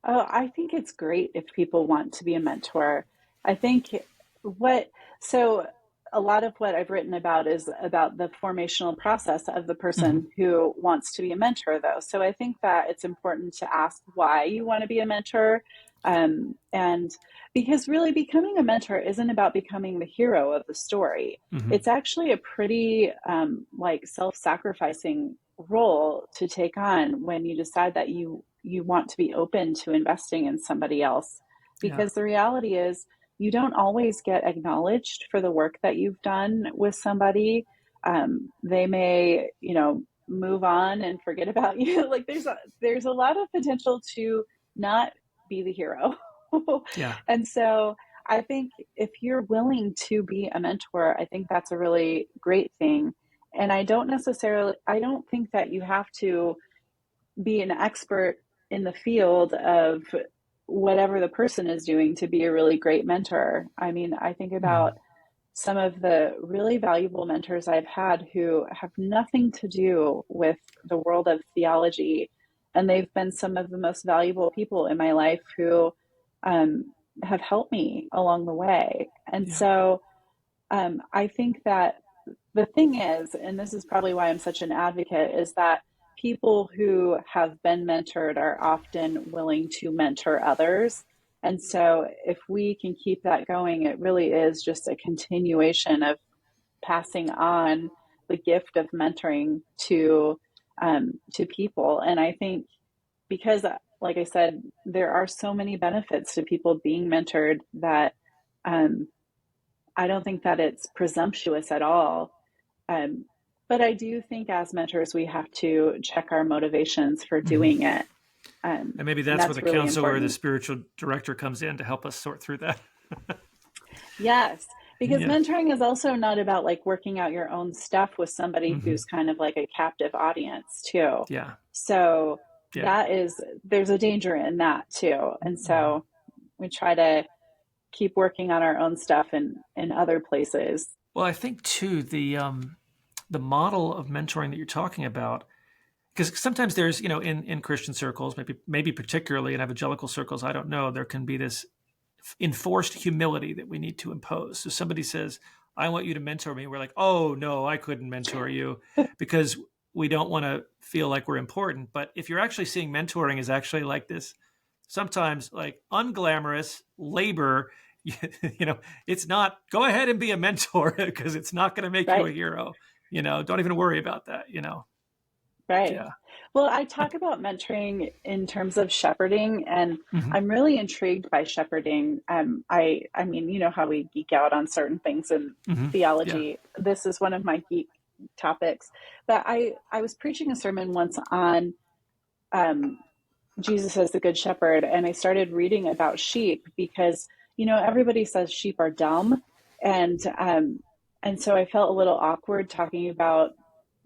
[SPEAKER 2] Oh, I think it's great if people want to be a mentor. I think what, so a lot of what I've written about is about the formational process of the
[SPEAKER 1] Hmm.
[SPEAKER 2] person who wants to be a mentor, though. So I think that it's important to ask why you want to be a mentor. And because really becoming a mentor isn't about becoming the hero of the story.
[SPEAKER 1] Hmm.
[SPEAKER 2] It's actually a pretty like self-sacrificing role to take on when you decide that you want to be open to investing in somebody else,
[SPEAKER 1] Yeah.
[SPEAKER 2] because the reality is you don't always get acknowledged for the work that you've done with somebody. They may, move on and forget about you. Like there's a lot of potential to not be the hero.
[SPEAKER 1] Yeah.
[SPEAKER 2] And so I think if you're willing to be a mentor, I think that's a really great thing. And I don't think that you have to be an expert in the field of whatever the person is doing to be a really great mentor. I mean, I think about
[SPEAKER 1] Hmm.
[SPEAKER 2] some of the really valuable mentors I've had who have nothing to do with the world of theology. And they've been some of the most valuable people in my life who um, have helped me along the way. And
[SPEAKER 1] Yeah.
[SPEAKER 2] so I think that the thing is, and this is probably why I'm such an advocate, is that people who have been mentored are often willing to mentor others. And so if we can keep that going, it really is just a continuation of passing on the gift of mentoring to people. And I think because, like I said, there are so many benefits to people being mentored that um, I don't think that it's presumptuous at all. um, but I do think as mentors, we have to check our motivations for
[SPEAKER 1] Hmm.
[SPEAKER 2] doing it.
[SPEAKER 1] And maybe
[SPEAKER 2] And
[SPEAKER 1] that's where
[SPEAKER 2] that's
[SPEAKER 1] the
[SPEAKER 2] really
[SPEAKER 1] counselor or the
[SPEAKER 2] important.
[SPEAKER 1] spiritual director comes in to help us sort through that.
[SPEAKER 2] Yes, because
[SPEAKER 1] Yeah.
[SPEAKER 2] mentoring is also not about like working out your own stuff with somebody
[SPEAKER 1] Hmm.
[SPEAKER 2] who's kind of like a captive audience, too.
[SPEAKER 1] Yeah.
[SPEAKER 2] So
[SPEAKER 1] Yeah.
[SPEAKER 2] there's a danger in that, too. And
[SPEAKER 1] Hmm.
[SPEAKER 2] so we try to keep working on our own stuff in other places.
[SPEAKER 1] Well, I think too the model of mentoring that you're talking about, because sometimes there's, in Christian circles, maybe particularly in evangelical circles, I don't know, there can be this enforced humility that we need to impose. So somebody says, I want you to mentor me. We're like, oh no, I couldn't mentor you, because we don't want to feel like we're important. But if you're actually seeing mentoring as actually like this, sometimes like unglamorous labor, it's not, go ahead and be a mentor because it's not going to make you a
[SPEAKER 2] Right.
[SPEAKER 1] hero. Don't even worry about that.
[SPEAKER 2] Right.
[SPEAKER 1] Yeah.
[SPEAKER 2] Well, I talk about mentoring in terms of shepherding, and
[SPEAKER 1] Hmm.
[SPEAKER 2] I'm really intrigued by shepherding. I mean, you know how we geek out on certain things in
[SPEAKER 1] Hmm. Yeah.
[SPEAKER 2] theology. This is one of my geek topics. But I was preaching a sermon once on um, Jesus as the Good Shepherd, and I started reading about sheep because everybody says sheep are dumb, and so I felt a little awkward talking about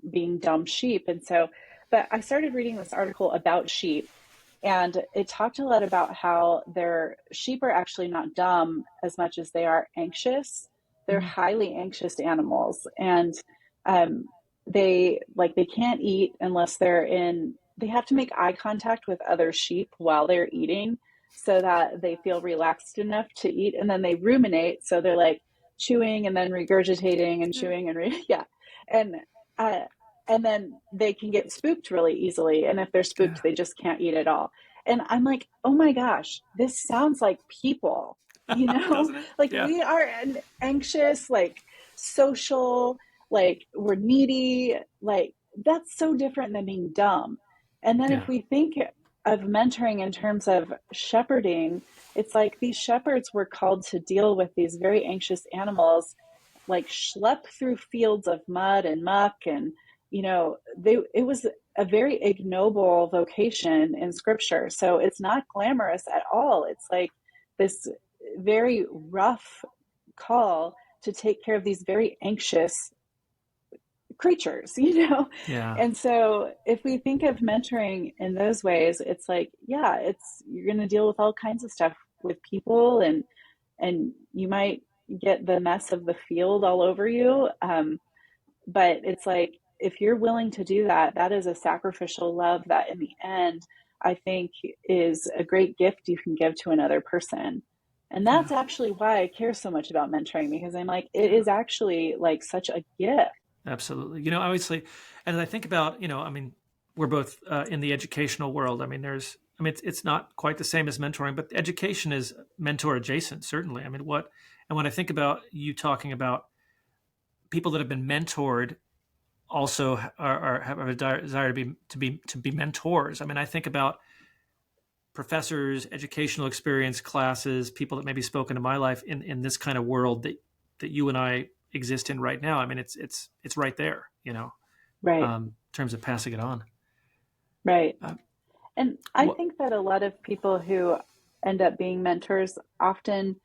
[SPEAKER 2] being dumb sheep. And so, but I started reading this article about sheep, and it talked a lot about how their sheep are actually not dumb as much as they are anxious. They're
[SPEAKER 1] Mhm.
[SPEAKER 2] highly anxious animals, and um, they can't eat unless they're in. They have to make eye contact with other sheep while they're eating, so that they feel relaxed enough to eat, and then they ruminate. So they're like chewing and then regurgitating and chewing and yeah, and uh, and then they can get spooked really easily. And if they're spooked,
[SPEAKER 1] Yeah.
[SPEAKER 2] they just can't eat at all. And I'm like, oh my gosh, this sounds like people,
[SPEAKER 1] Doesn't it?
[SPEAKER 2] like
[SPEAKER 1] Yeah.
[SPEAKER 2] we are an anxious, like social, like we're needy, like that's so different than being dumb. And then if
[SPEAKER 1] Yeah.
[SPEAKER 2] we think of mentoring in terms of shepherding, it's like these shepherds were called to deal with these very anxious animals, like schlep through fields of mud and muck, and it was a very ignoble vocation in scripture. So it's not glamorous at all. It's like this very rough call to take care of these very anxious creatures,
[SPEAKER 1] Yeah.
[SPEAKER 2] And so if we think of mentoring in those ways, it's like, yeah, it's you're going to deal with all kinds of stuff with people, and you might get the mess of the field all over you. But it's like, if you're willing to do that, that is a sacrificial love that in the end, I think is a great gift you can give to another person. And
[SPEAKER 1] Yeah.
[SPEAKER 2] that's actually why I care so much about mentoring, because I'm like, it
[SPEAKER 1] Yeah.
[SPEAKER 2] is actually like such a gift.
[SPEAKER 1] Absolutely. Obviously, and I think about, we're both in the educational world. It's not quite the same as mentoring, but education is mentor adjacent, certainly. And when I think about you talking about people that have been mentored, also have a desire to be mentors. I think about professors, educational experience classes, people that maybe spoke into my life in this kind of world that you and I exist in right now. It's right there,
[SPEAKER 2] Right,
[SPEAKER 1] in terms of passing it on.
[SPEAKER 2] right.
[SPEAKER 1] Uh,
[SPEAKER 2] And I
[SPEAKER 1] what?
[SPEAKER 2] think that a lot of people who end up being mentors often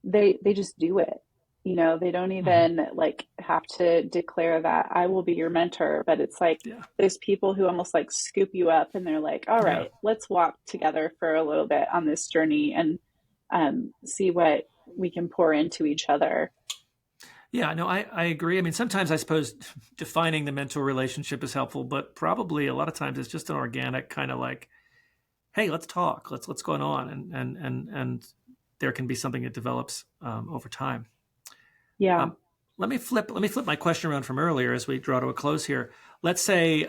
[SPEAKER 2] they just do it. They don't
[SPEAKER 1] Mhm.
[SPEAKER 2] even like have to declare that I will be your mentor, but it's like
[SPEAKER 1] Yeah,
[SPEAKER 2] those people who almost like scoop you up, and they're like, all
[SPEAKER 1] yeah,
[SPEAKER 2] right, let's walk together for a little bit on this journey, and see what we can pour into each other.
[SPEAKER 1] yeah. No, I agree. Sometimes I suppose defining the mentor relationship is helpful, but probably a lot of times it's just an organic kind of like, hey, let's talk. What's going on, and there can be something that develops over time.
[SPEAKER 2] Yeah.
[SPEAKER 1] Um, let me flip my question around from earlier as we draw to a close here. Let's say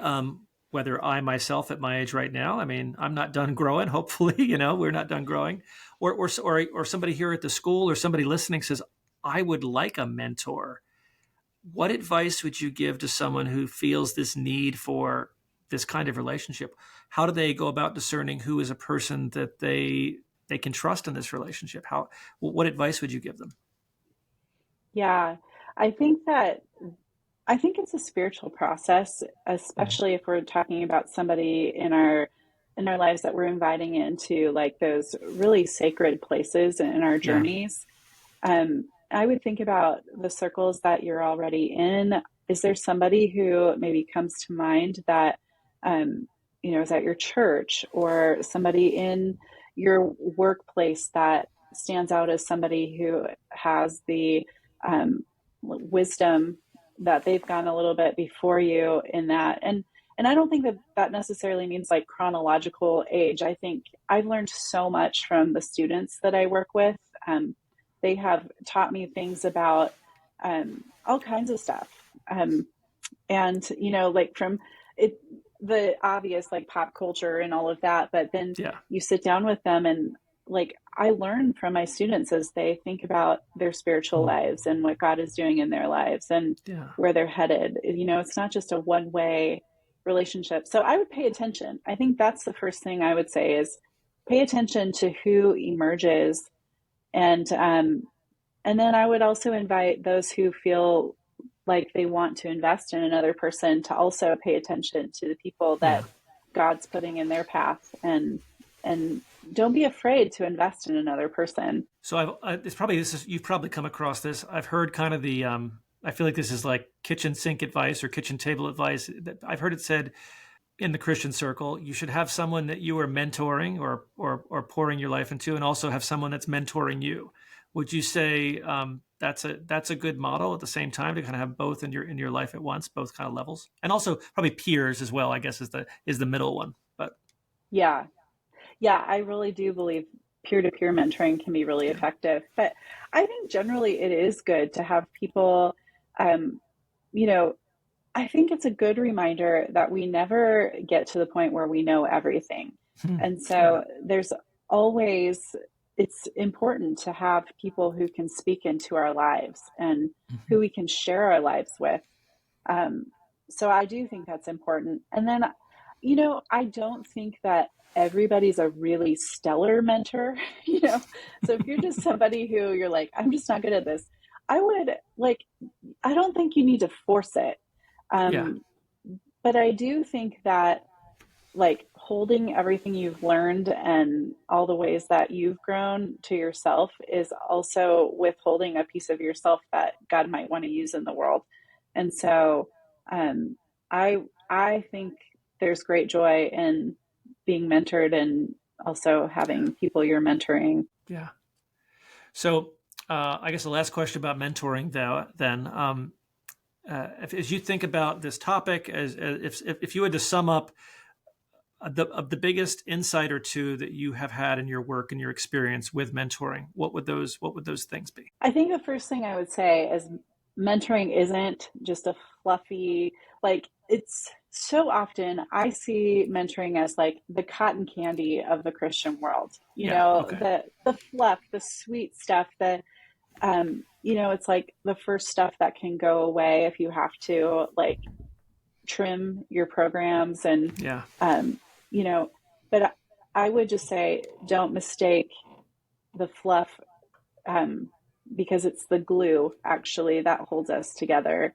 [SPEAKER 1] whether I myself at my age right now, I'm not done growing. Hopefully, we're not done growing, or somebody here at the school or somebody listening says, I would like a mentor. What advice would you give to someone who feels this need for this kind of relationship? How do they go about discerning who is a person that they can trust in this relationship? What advice would you give them?
[SPEAKER 2] Yeah. I think that I think it's a spiritual process,
[SPEAKER 1] Mhm.
[SPEAKER 2] especially if we're talking about somebody in our lives that we're inviting into like those really sacred places in our
[SPEAKER 1] Yeah.
[SPEAKER 2] journeys. I would think about the circles that you're already in. Is there somebody who maybe comes to mind that is at your church, or somebody in your workplace that stands out as somebody who has the wisdom that they've gone a little bit before you in that. And I don't think that that necessarily means like chronological age. I think I've learned so much from the students that I work with. They have taught me things about all kinds of stuff. And, like from it, the obvious like pop culture and all of that, but then
[SPEAKER 1] Yeah.
[SPEAKER 2] you sit down with them and like I learn from my students as they think about their spiritual lives and what God is doing in their lives and
[SPEAKER 1] Yeah.
[SPEAKER 2] where they're headed. It's not just a one-way relationship. So I would pay attention. I think that's the first thing I would say is pay attention to who emerges. And then I would also invite those who feel like they want to invest in another person to also pay attention to the people
[SPEAKER 1] Yeah.
[SPEAKER 2] that God's putting in their path, and don't be afraid to invest in another person.
[SPEAKER 1] So you've probably come across this. I've heard kind of the I feel like this is like kitchen sink advice or kitchen table advice. I've heard it said in the Christian circle, you should have someone that you are mentoring or pouring your life into, and also have someone that's mentoring you. Would you say that's a good model at the same time to kind of have both in your life at once, both kind of levels, and also probably peers as well? I guess is the middle one, but
[SPEAKER 2] Yeah, yeah, I really do believe peer-to-peer mentoring can be really
[SPEAKER 1] yeah,
[SPEAKER 2] effective. But I think generally it is good to have people, um, you know, I think it's a good reminder that we never get to the point where we know everything. And
[SPEAKER 1] yeah,
[SPEAKER 2] so it's important to have people who can speak into our lives and who we can share our lives with. Um, so I do think that's important. And then, I don't think that everybody's a really stellar mentor, So if you're just somebody who you're like, I'm just not good at this, I would like, I don't think you need to force it.
[SPEAKER 1] yeah,
[SPEAKER 2] Um, but I do think that like holding everything you've learned and all the ways that you've grown to yourself is also withholding a piece of yourself that God might want to use in the world. And so um, I think there's great joy in being mentored and also
[SPEAKER 1] yeah,
[SPEAKER 2] having people you're mentoring.
[SPEAKER 1] yeah. So I guess the last question about mentoring, though, then, as you think about this topic, if you had to sum up the biggest insight or two that you have had in your work and your experience with mentoring, what would those things be?
[SPEAKER 2] I think the first thing I would say is mentoring isn't just a fluffy, like it's so often I see mentoring as like the cotton candy of the Christian world.
[SPEAKER 1] Yeah. Okay.
[SPEAKER 2] The fluff, the sweet stuff that it's like the first stuff that can go away if you have to like trim your programs and
[SPEAKER 1] Yeah.
[SPEAKER 2] um, you know, but I would just say don't mistake the fluff um, because it's the glue actually that holds us together.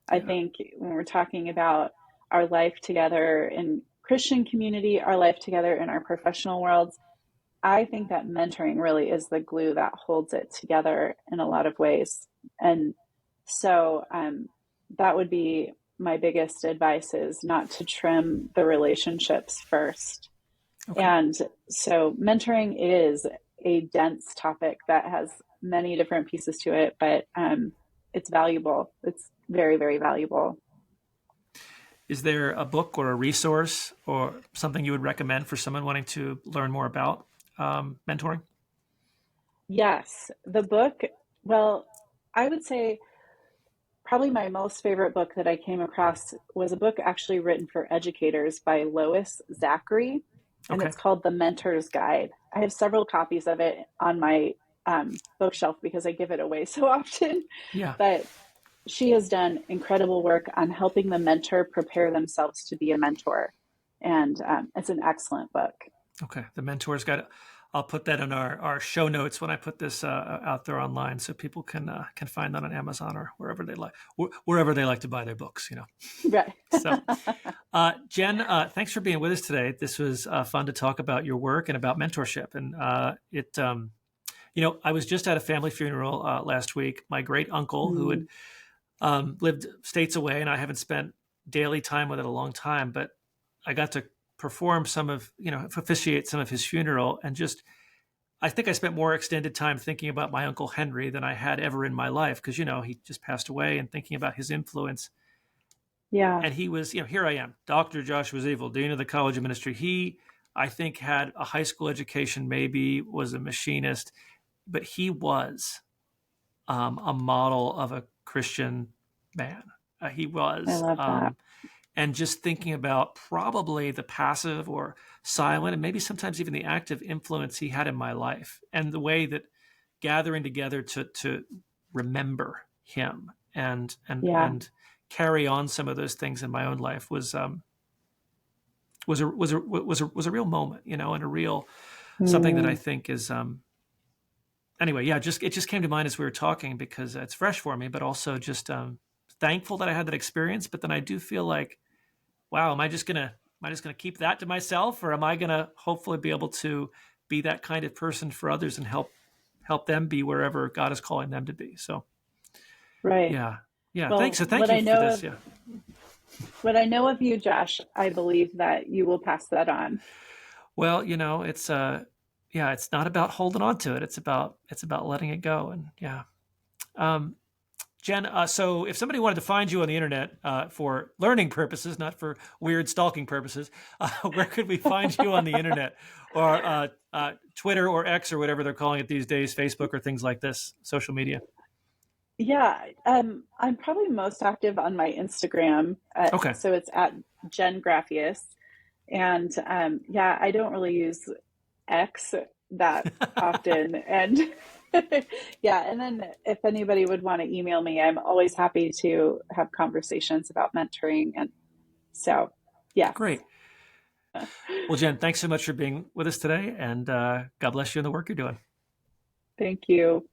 [SPEAKER 2] I
[SPEAKER 1] Yeah.
[SPEAKER 2] think when we're talking about our life together in Christian community, our life together in our professional worlds, I think that mentoring really is the glue that holds it together in a lot of ways. And so that would be my biggest advice is not to trim the relationships first.
[SPEAKER 1] Okay.
[SPEAKER 2] And so mentoring is a dense topic that has many different pieces to it, but it's valuable. It's very, very valuable.
[SPEAKER 1] Is there a book or a resource or something you would recommend for someone wanting to learn more about mentoring?
[SPEAKER 2] Yes, the book, well, I would say probably my most favorite book that I came across was a book actually written for educators by Lois Zachary, and
[SPEAKER 1] Okay.
[SPEAKER 2] it's called The Mentor's Guide. I have several copies of it on my bookshelf because I give it away so often.
[SPEAKER 1] Yeah.
[SPEAKER 2] But she has done incredible work on helping the mentor prepare themselves to be a mentor. And it's an excellent book.
[SPEAKER 1] Okay. The Mentor's Guide. I'll put that in our show notes when I put this out there online, so people can find that on Amazon or wherever they like to buy their books.
[SPEAKER 2] Right.
[SPEAKER 1] So, Jen, thanks for being with us today. This was fun to talk about your work and about mentorship. And I was just at a family funeral last week. My great uncle, who had
[SPEAKER 2] Mm,
[SPEAKER 1] lived states away, and I haven't spent daily time with it a long time, but I got to perform officiate some of his funeral, and just I think I spent more extended time thinking about my Uncle Henry than I had ever in my life because, he just passed away, and thinking about his influence.
[SPEAKER 2] Yeah.
[SPEAKER 1] And he was, here I am, Dr. Joshua Zevel, Dean of the College of Ministry. He, I think, had a high school education, maybe was a machinist, but he was a model of a Christian man. He
[SPEAKER 2] I
[SPEAKER 1] was.
[SPEAKER 2] love that.
[SPEAKER 1] And just thinking about probably the passive or silent and maybe sometimes even the active influence he had in my life, and the way that gathering together to remember him
[SPEAKER 2] Yeah.
[SPEAKER 1] and carry on some of those things in my own life was a real moment, and a real something that I
[SPEAKER 2] Mm,
[SPEAKER 1] think is anyway. Yeah, it just came to mind as we were talking because it's fresh for me, but also just thankful that I had that experience. But then I do feel like, wow, am I just gonna keep that to myself, or am I gonna hopefully be able to be that kind of person for others and help them be wherever God is calling them to be? So
[SPEAKER 2] right.
[SPEAKER 1] yeah, yeah. Thanks.
[SPEAKER 2] Well,
[SPEAKER 1] So thank you for this. Yeah.
[SPEAKER 2] what I know of you, Josh, I believe that you will pass that on.
[SPEAKER 1] Well, it's yeah, it's not about holding on to it. It's about letting it go. And yeah. Um, Jen, so if somebody wanted to find you on the internet for learning purposes, not for weird stalking purposes, where could we find you on the internet, or Twitter or X or whatever they're calling it these days, Facebook or things like this, social media?
[SPEAKER 2] Yeah, I'm probably most active on my Instagram.
[SPEAKER 1] Okay,
[SPEAKER 2] So it's at Jen Graffius. And yeah, I don't really use X that often. And yeah, and then if anybody would want to email me, I'm always happy to have conversations about mentoring. And so, yes,
[SPEAKER 1] great. Well, Jen, thanks so much for being with us today, and God bless you in the work you're doing.
[SPEAKER 2] thank you.